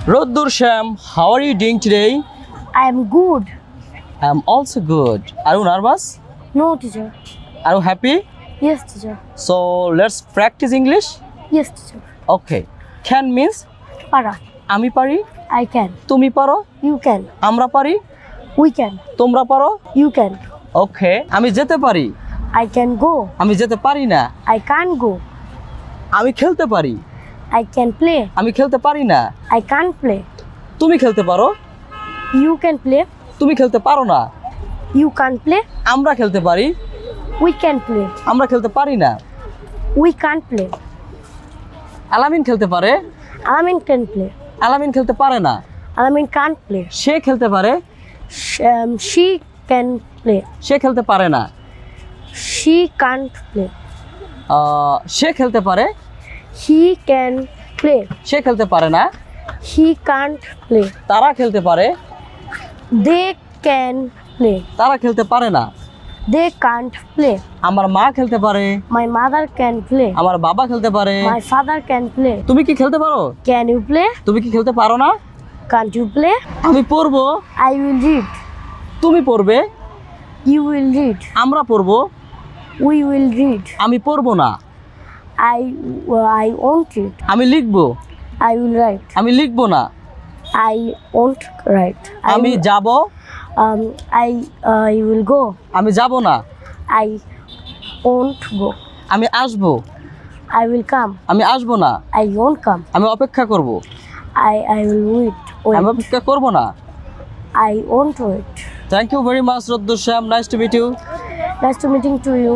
Roddur Sham, how are you doing today? I am good. I am also good. Are you nervous? No, teacher. Are you happy? Yes, teacher. So let's practice English. Yes, teacher. Okay. Can means Para. আমি পারি, I can. তুমি পারো, You can. আমরা পারি, We can. তোমরা পারো। You can. ওকে, আমি যেতে পারি, I can go. আমি যেতে পারি না। I can't go. আমি খেলতে পারি, I can play. আমি খেলতে পারি না। I can't play. তুমি খেলতে পারো, You can play. তুমি খেলতে পারো না। You can't play. আমরা খেলতে পারি, We can play. আমরা খেলতে পারি না। We can't play. আলামিন খেলতে পারে, Alamin can play. আলামিন খেলতে পারে না। Alamin can't play. সে খেলতে পারে, She can play. সে খেলতে পারে না। She can't play. সে খেলতে পারে, He can play. সে খেলতে পারে না। He can't play. তারা খেলতে পারে, They can play. তারা খেলতে পারে না। They can't play. আমার মা খেলতে পারে, My mother can play. আমার বাবা খেলতে পারে। My father can play. তুমি কি খেলতে পারো? Can you play? তুমি কি খেলতে পারো না? Can't you play? আমি পড়বো, I will read. তুমি পড়বে, You will read. আমরা পড়বো, We will read. আমি পড়বো না। I won't read. আমি লিখবো, I will write. আমি লিখবো না। I won't write. আমি যাব, I will go. আমি যাব না। I won't go. আমি আসবো, I will come. আমি আসবো না। I won't come. আমি অপেক্ষা করব, I will wait. আমি Wait. অপেক্ষা করব না। I won't wait. Thank you very much Roddur Shyam, nice to meet you. Nice to meeting to you.